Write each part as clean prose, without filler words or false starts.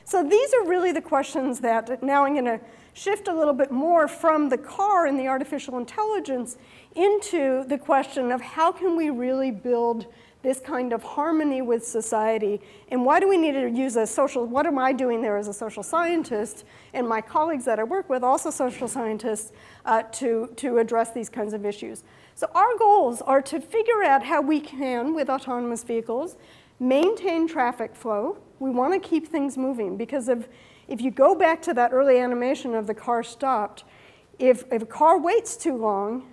So these are really the questions that now I'm going to shift a little bit more from the car and the artificial intelligence into the question of how can we really build this kind of harmony with society, and why do we need to use a social, what am I doing there as a social scientist, and my colleagues that I work with, also social scientists, to address these kinds of issues. So our goals are to figure out how we can, with autonomous vehicles, maintain traffic flow. We want to keep things moving, because if you go back to that early animation of the car stopped, if a car waits too long,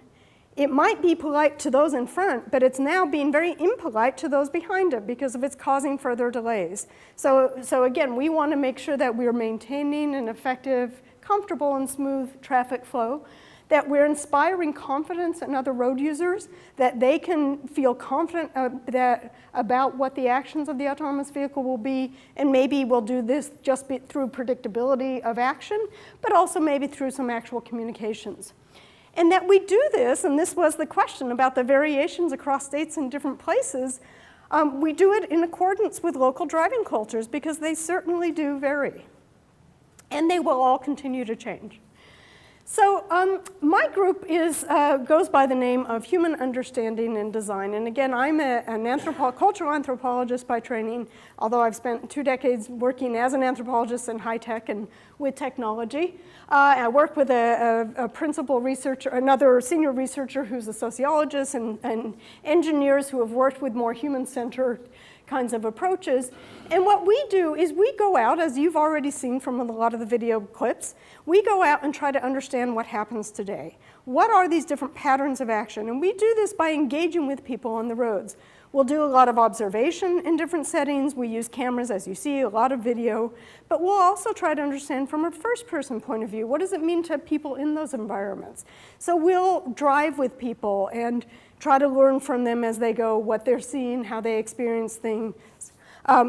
it might be polite to those in front, but it's now being very impolite to those behind it because of it's causing further delays. So again, we want to make sure that we're maintaining an effective, comfortable, and smooth traffic flow, that we're inspiring confidence in other road users, that they can feel confident about what the actions of the autonomous vehicle will be, and maybe we'll do this just through predictability of action, but also maybe through some actual communications. And that we do this, and this was the question about the variations across states and different places, we do it in accordance with local driving cultures, because they certainly do vary. And they will all continue to change. So my group goes by the name of Human Understanding and Design. And again, I'm an cultural anthropologist by training, although I've spent 2 decades working as an anthropologist in high tech and with technology. I work with a principal researcher, another senior researcher who's a sociologist, and engineers who have worked with more human-centered kinds of approaches. And what we do is we go out, as you've already seen from a lot of the video clips, we go out and try to understand what happens today. What are these different patterns of action? And we do this by engaging with people on the roads. We'll do a lot of observation in different settings. We use cameras, as you see, a lot of video. But we'll also try to understand from a first-person point of view, what does it mean to people in those environments? So we'll drive with people and try to learn from them as they go, what they're seeing, how they experience things.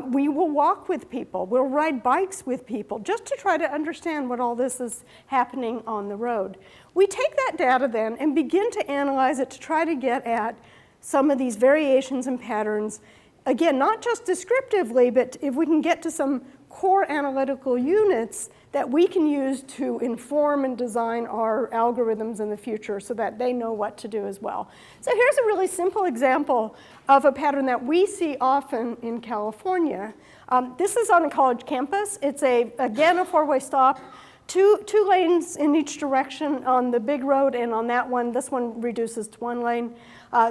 We will walk with people. We'll ride bikes with people, just to try to understand what all this is happening on the road. We take that data then and begin to analyze it to try to get at some of these variations and patterns. Again, not just descriptively, but if we can get to some core analytical units that we can use to inform and design our algorithms in the future so that they know what to do as well. So here's a really simple example of a pattern that we see often in California. This is on a college campus. It's again, a 4-way stop. Two lanes in each direction on the big road, and on that one, this one reduces to 1 lane.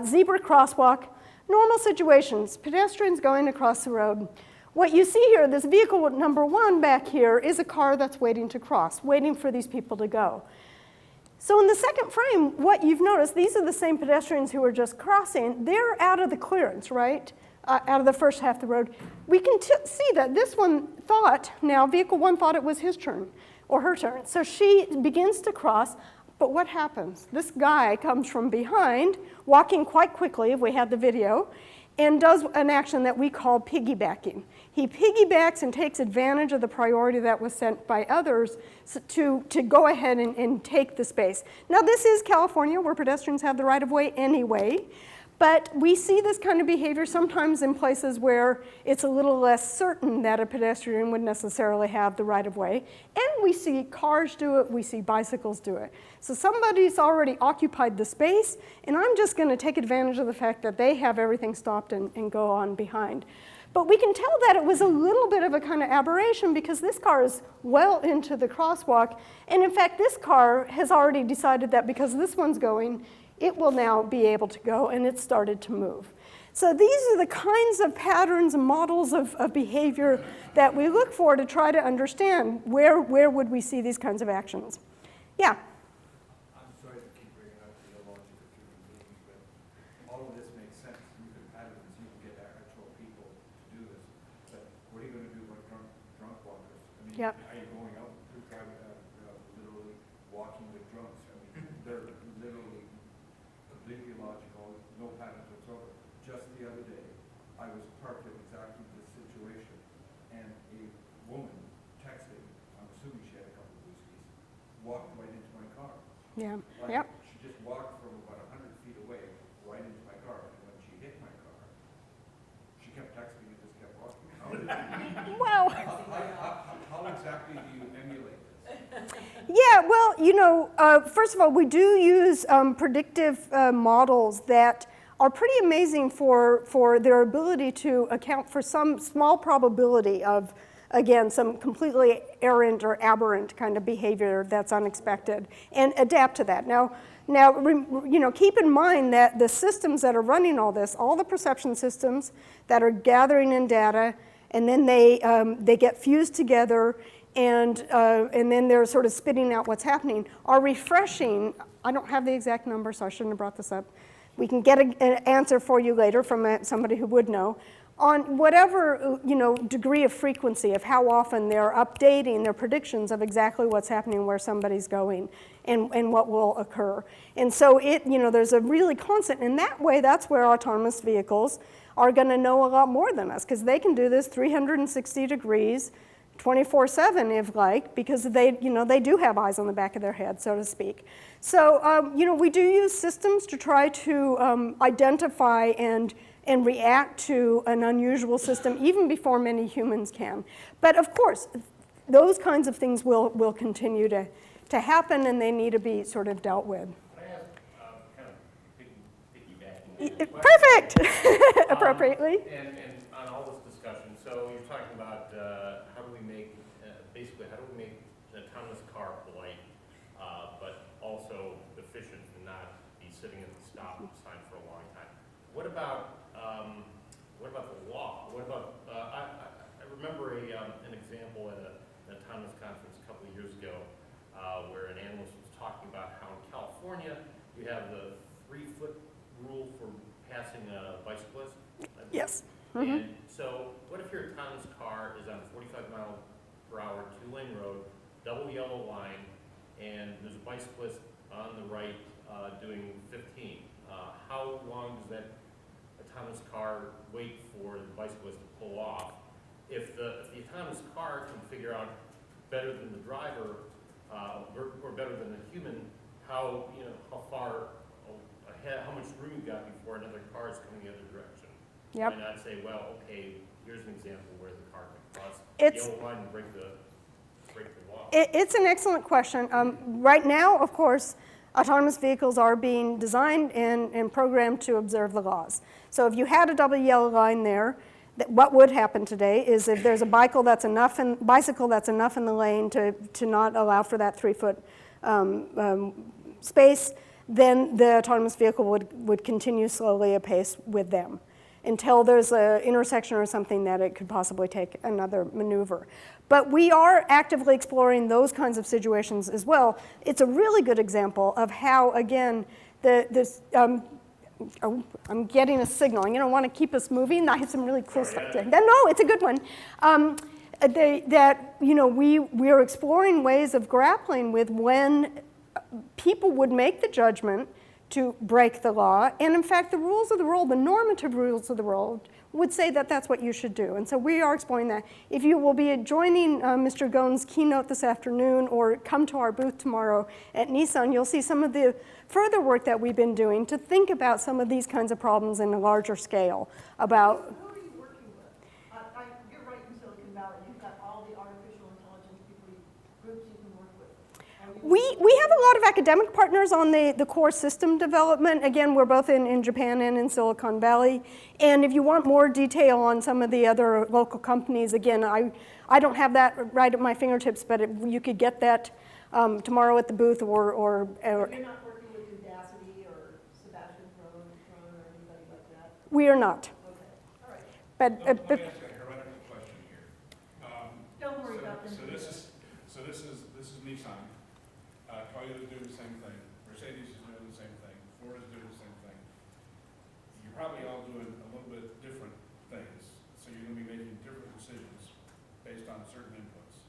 Zebra crosswalk, normal situations, pedestrians going across the road. What you see here, this vehicle number 1 back here, is a car that's waiting to cross, waiting for these people to go. So in the second frame, what you've noticed, these are the same pedestrians who were just crossing. They're out of the clearance, right? Out of the first half of the road. We can see that this one thought, now vehicle 1 thought it was his turn or her turn. So she begins to cross, but what happens? This guy comes from behind, walking quite quickly, if we had the video, and does an action that we call piggybacking. He piggybacks and takes advantage of the priority that was sent by others to go ahead and take the space. Now this is California, where pedestrians have the right of way anyway, but we see this kind of behavior sometimes in places where it's a little less certain that a pedestrian would necessarily have the right of way. And we see cars do it, we see bicycles do it. So somebody's already occupied the space, and I'm just going to take advantage of the fact that they have everything stopped and go on behind. But we can tell that it was a little bit of a kind of aberration, because this car is well into the crosswalk. And in fact, this car has already decided that because this one's going, it will now be able to go, and it started to move. So these are the kinds of patterns and models of behavior that we look for to try to understand where would we see these kinds of actions. Yeah? I'm sorry to keep bringing up the logic of human beings, but all of this makes sense. You can patterns, you can get actual people to do this. But what are you going to do about drunk walkers? I mean, Yep. Are you going out to literally walking with drunks? I mean, they're literally completely illogical, no patterns whatsoever. Just the other day, I was parked in exactly this situation, and a woman texting, I'm assuming she had a couple of whiskeys, walked right into my car. Yeah. Like, Yep. she just walked from about 100 feet away right into my car, and when she hit my car, she kept texting and just kept walking. Well, Yeah, well, you know, first of all, we do use predictive models that are pretty amazing for their ability to account for some small probability of, again, some completely errant or aberrant kind of behavior that's unexpected, and adapt to that. Now, you know, keep in mind that the systems that are running all this, all the perception systems that are gathering in data, and then they get fused together, and then they're sort of spitting out what's happening, are refreshing. I don't have the exact number, so I shouldn't have brought this up. We can get an answer for you later from somebody who would know, on whatever, you know, degree of frequency of how often they're updating their predictions of exactly what's happening, where somebody's going, and what will occur. And so you know, there's a really constant, in that way, that's where autonomous vehicles are going to know a lot more than us, because they can do this 360 degrees, 24/7 if like, because they, you know, they do have eyes on the back of their head, so to speak. So, you know, we do use systems to try to identify and react to an unusual system even before many humans can. But of course, those kinds of things will continue to happen, and they need to be sort of dealt with. Can I ask, kind of piggybacking? Perfect, appropriately. And on all this discussion, so you're talking about how do we make, basically, how do we make an autonomous car polite, but also efficient and not be sitting at the stop sign for a long time? What about the law? What about, I remember an example at an autonomous conference a couple of years ago where an analyst was talking about how in California you have the 3-foot rule for passing a bicyclist. Yes. And so what if your autonomous car is on a 45-mile-per-hour 2-lane road, double yellow line, and there's a bicyclist on the right doing 15? How long does that autonomous car wait for the bicyclist to pull off? If the autonomous car can figure out better than the driver or better than the human, how far ahead, how much room you got before another car is coming the other direction? Yep. Why not say, well, okay, here's an example where the car can cross It's- the yellow line and break the law. It's an excellent question. Right now, of course, autonomous vehicles are being designed and programmed to observe the laws. So if you had a double yellow line there, what would happen today is if there's a bicycle that's enough in the lane to not allow for that 3-foot space, then the autonomous vehicle would continue slowly apace with them until there's an intersection or something that it could possibly take another maneuver. But we are actively exploring those kinds of situations as well. It's a really good example of how, again, I'm getting a signal. You know, want to keep us moving? I have some really cool stuff today. No, it's a good one. That you know, we are exploring ways of grappling with when people would make the judgment to break the law, and in fact, the rules of the road, the normative rules of the road, would say that that's what you should do. And so we are exploring that. If you will be joining Mr. Gone's keynote this afternoon or come to our booth tomorrow at Nissan, you'll see some of the further work that we've been doing to think about some of these kinds of problems in a larger scale about. Who are you working with? You're right in Silicon Valley. You've got all the artificial intelligence groups you can work with. We have a lot of academic partners on the core system development. Again, we're both in Japan and in Silicon Valley. And if you want more detail on some of the other local companies, again, I don't have that right at my fingertips, but you could get that tomorrow at the booth or You're not working with Udacity or Sebastian Throne or anybody like that? we are not. Okay, all right. But, Let me ask a heretical question here. Don't worry about them. So this is Nissan. Toyota's doing the same thing. Mercedes is doing the same thing. Ford is doing the same thing. You're probably all doing a little bit different things, so you're going to be making different decisions based on certain inputs.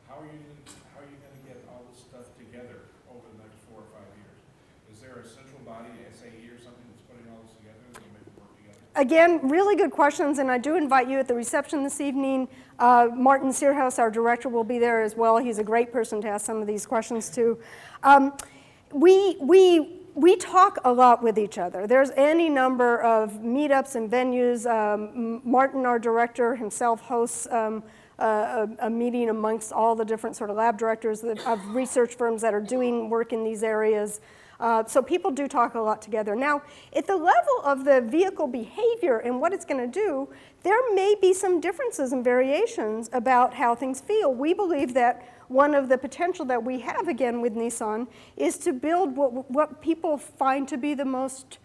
How are you going to get all this stuff together over the next 4 or 5 years? Is there a central body, SAE or something, that's putting all this together that will make it work together? again, really good questions, and I do invite you at the reception this evening. Martin Searhouse, our director, will be there as well. He's a great person to ask some of these questions to. We talk a lot with each other. There's any number of meetups and venues. Martin, our director himself, hosts a meeting amongst all the different sort of lab directors of research firms that are doing work in these areas. So people do talk a lot together. Now, at the level of the vehicle behavior and what it's going to do, there may be some differences and variations about how things feel. We believe that one of the potential that we have, again, with Nissan is to build what people find to be the most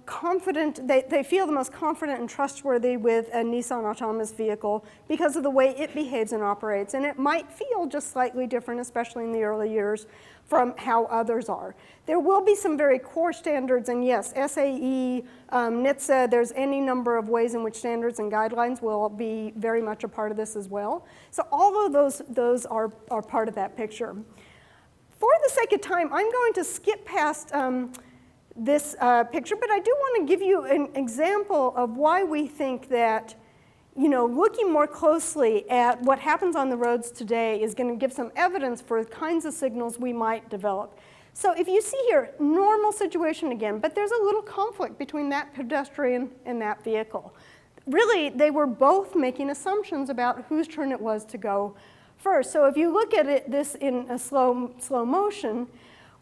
confident, they feel the most confident and trustworthy with a Nissan autonomous vehicle because of the way it behaves and operates. And it might feel just slightly different, especially in the early years, from how others are. There will be some very core standards, and yes, SAE, NHTSA, there's any number of ways in which standards and guidelines will be very much a part of this as well. So all of those are part of that picture. For the sake of time, I'm going to skip past this picture, but I do want to give you an example of why we think that, you know, looking more closely at what happens on the roads today is going to give some evidence for the kinds of signals we might develop. So if you see here, normal situation again, but there's a little conflict between that pedestrian and that vehicle. Really, they were both making assumptions about whose turn it was to go first. So if you look at this in a slow motion,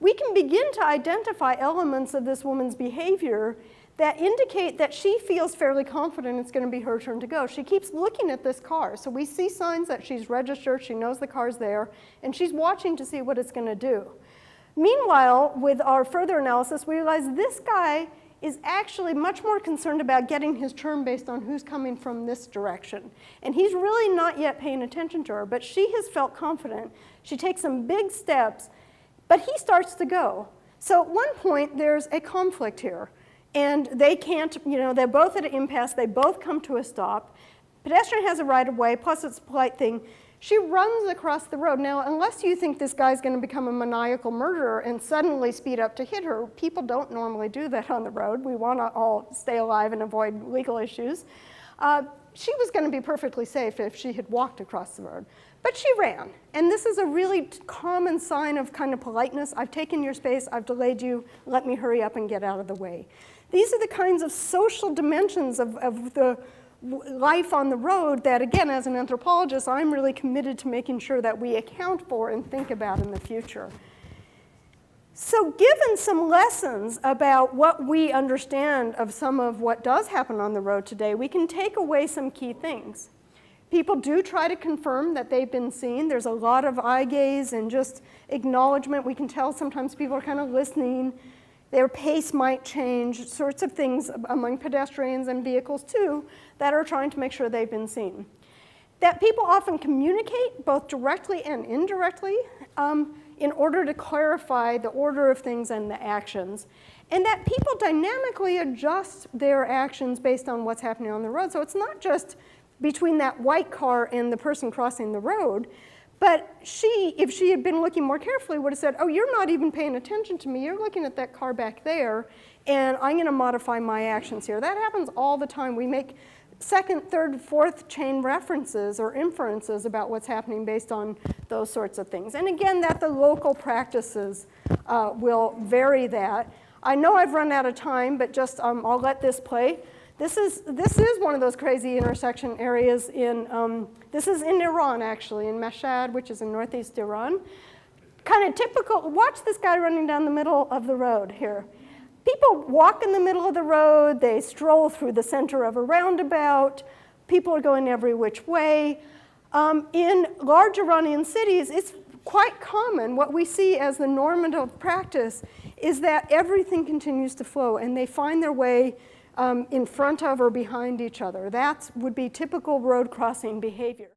we can begin to identify elements of this woman's behavior that indicate that she feels fairly confident it's going to be her turn to go. She keeps looking at this car. So we see signs that she's registered, she knows the car's there, and she's watching to see what it's going to do. Meanwhile, with our further analysis, we realize this guy is actually much more concerned about getting his turn based on who's coming from this direction. And he's really not yet paying attention to her, but she has felt confident. She takes some big steps, but he starts to go. So at one point, there's a conflict here. And they can't, you know, they're both at an impasse, they both come to a stop. Pedestrian has a right of way, plus it's a polite thing. She runs across the road. Now, unless you think this guy's going to become a maniacal murderer and suddenly speed up to hit her, people don't normally do that on the road. We want to all stay alive and avoid legal issues. She was going to be perfectly safe if she had walked across the road. But she ran. And this is a really common sign of kind of politeness. I've taken your space, I've delayed you, let me hurry up and get out of the way. These are the kinds of social dimensions of the life on the road that, again, as an anthropologist, I'm really committed to making sure that we account for and think about in the future. So given some lessons about what we understand of some of what does happen on the road today, we can take away some key things. People do try to confirm that they've been seen. There's a lot of eye gaze and just acknowledgement. We can tell sometimes people are kind of listening. Their pace might change, sorts of things among pedestrians and vehicles too, that are trying to make sure they've been seen. That people often communicate, both directly and indirectly, in order to clarify the order of things and the actions. And that people dynamically adjust their actions based on what's happening on the road. So it's not just between that white car and the person crossing the road, but if she had been looking more carefully, would have said, oh, you're not even paying attention to me. You're looking at that car back there, and I'm going to modify my actions here. That happens all the time. We make second, third, fourth chain references or inferences about what's happening based on those sorts of things. And again, that the local practices will vary that. I know I've run out of time, but just I'll let this play. This is one of those crazy intersection areas this is in Iran, actually, in Mashhad, which is in northeast Iran. Kind of typical, watch this guy running down the middle of the road here. People walk in the middle of the road, they stroll through the center of a roundabout, people are going every which way. In large Iranian cities, it's quite common. What we see as the normative practice is that everything continues to flow, and they find their way in front of or behind each other. That would be typical road crossing behavior.